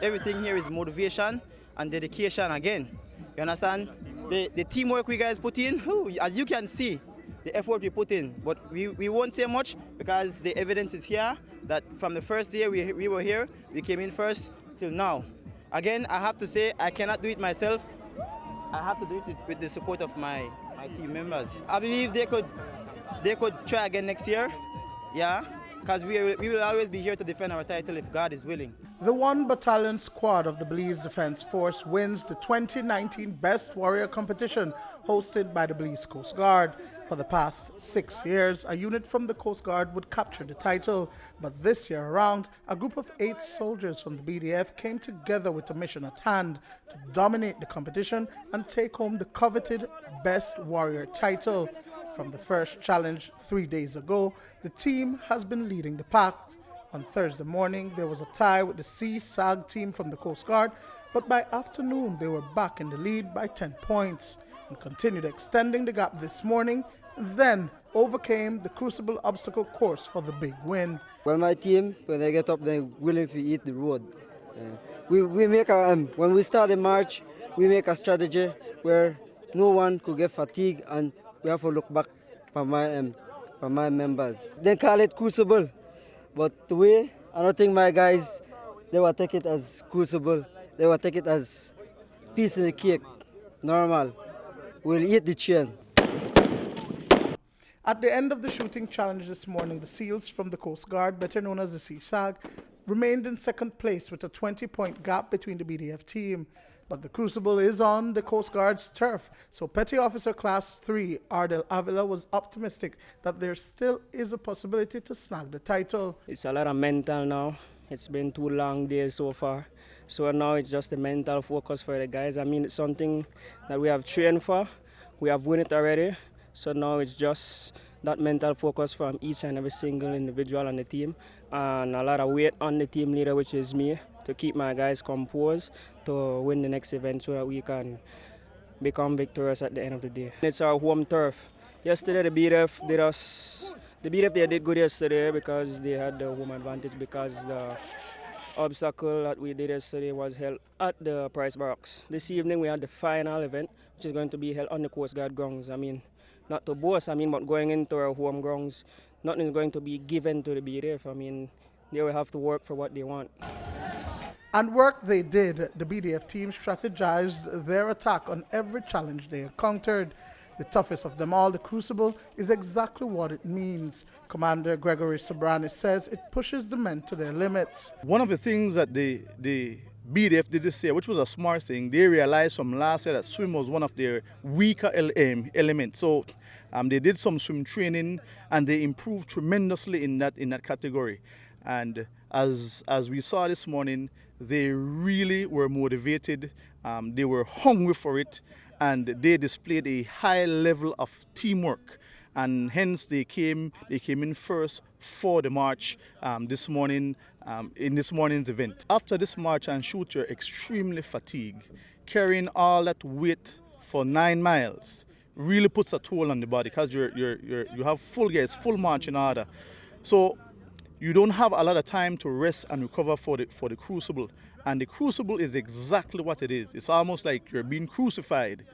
everything here is motivation and dedication again. You understand? The teamwork we guys put in, as you can see, the effort we put in. But we won't say much because the evidence is here that from the first day we were here, we came in first till now. Again, I have to say I cannot do it myself. I have to do it with the support of my team members. I believe they could try again next year, yeah, because we will always be here to defend our title if God is willing. The 1 Battalion Squad of the Belize Defence Force wins the 2019 Best Warrior competition hosted by the Belize Coastguard. For the past 6 years, a unit from the Coast Guard would capture the title, but this year around, a group of 8 soldiers from the B.D.F came together with a mission at hand to dominate the competition and take home the coveted Best Warrior title. From the first challenge 3 days ago, the team has been leading the pack. On Thursday morning, there was a tie with the SAG team from the Coast Guard, but by afternoon, they were back in the lead by 10 points and continued extending the gap this morning, and then overcame the crucible obstacle course for the big win. Well, my team, when they get up, they're willing to eat the road. We make when we start the march, we make a strategy where no one could get fatigued, and we have to look back for my members. They call it crucible, but the way I don't think my guys, they will take it as crucible. They will take it as piece in the cake, normal. We'll eat the chain. At the end of the shooting challenge this morning, the SEALs from the Coast Guard, better known as the SAG, remained in second place with a 20-point gap between the B.D.F team. But the crucible is on the Coast Guard's turf, so Petty Officer Class 3 Ardel Avila was optimistic that there still is a possibility to snag the title. It's a lot of mental now. It's been 2 long days so far. So now it's just a mental focus for the guys. I mean, it's something that we have trained for. We have won it already. So now it's just that mental focus from each and every single individual on the team. And a lot of weight on the team leader, which is me, to keep my guys composed to win the next event so that we can become victorious at the end of the day. It's our home turf. Yesterday the B.D.F did good yesterday because they had the home advantage, because the obstacle that we did yesterday was held at the Price Barracks. This evening we had the final event, which is going to be held on the Coast Guard grounds. I mean, not to boast, but going into our home grounds, nothing is going to be given to the B.D.F. I mean, they will have to work for what they want. And work they did. The B.D.F team strategized their attack on every challenge they encountered. The toughest of them all, the crucible, is exactly what it means. Commander Gregory Sobranis says it pushes the men to their limits. One of the things that the B.D.F did this year, which was a smart thing, they realized from last year that swim was one of their weaker elements. So they did some swim training and they improved tremendously in that category. And as we saw this morning, they really were motivated. They were hungry for it, and they displayed a high level of teamwork. And hence they came in first for the march this morning in this morning's event. After this march and shoot, you're extremely fatigued. Carrying all that weight for 9 miles really puts a toll on the body because you have full gear, it's full march in order. So you don't have a lot of time to rest and recover for the crucible. And the crucible is exactly what it is. It's almost like you're being crucified.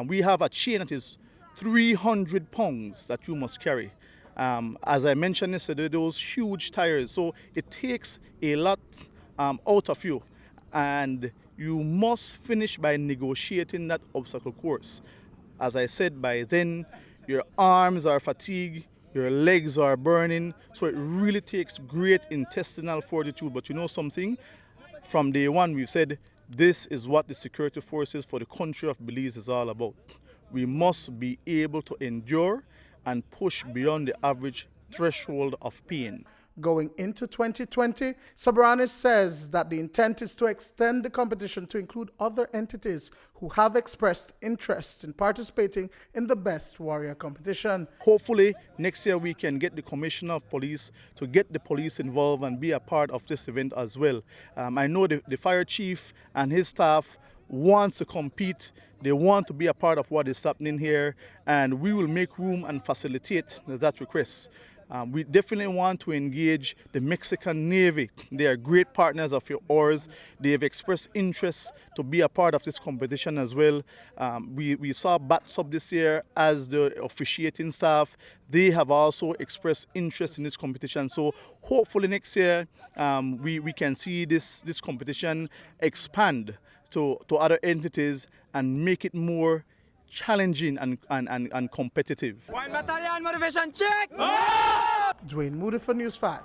We have a chain that is 300 pounds that you must carry. As I mentioned yesterday, those huge tires. So it takes a lot out of you. And you must finish by negotiating that obstacle course. As I said, by then, your arms are fatigued, your legs are burning, so it really takes great intestinal fortitude. But you know something? From day one, we've said this is what the security forces for the country of Belize is all about. We must be able to endure and push beyond the average threshold of pain. Going into 2020, Sobranis says that the intent is to extend the competition to include other entities who have expressed interest in participating in the Best Warrior competition. Hopefully, next year we can get the Commissioner of Police to get the police involved and be a part of this event as well. I know the fire chief and his staff wants to compete. They want to be a part of what is happening here, and we will make room and facilitate that request. We definitely want to engage the Mexican Navy. They are great partners of ours. They have expressed interest to be a part of this competition as well. We saw BATSUB this year as the officiating staff. They have also expressed interest in this competition. So hopefully next year we can see this competition expand to other entities and make it more challenging and competitive. Duane Moody for News 5.